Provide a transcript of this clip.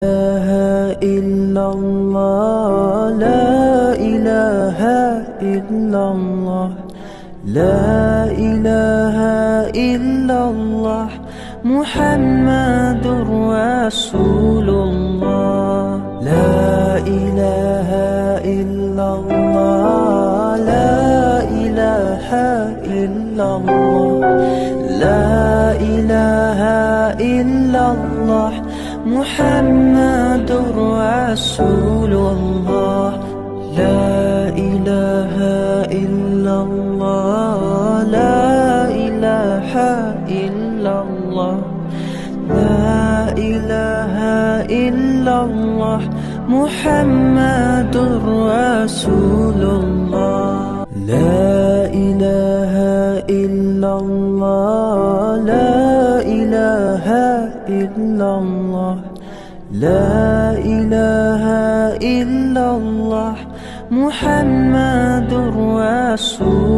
إله إلا الله لا إله إلا الله لا إله إلا الله محمد رسول الله لا إله إلا الله لا إله إلا الله لا إله إلا الله محمد رسول الله لا إله إلا الله لا إله إلا الله لا إله إلا الله محمد رسول الله لا إله إلا الله لا إله إلا الله لا إله إلا الله محمد رسول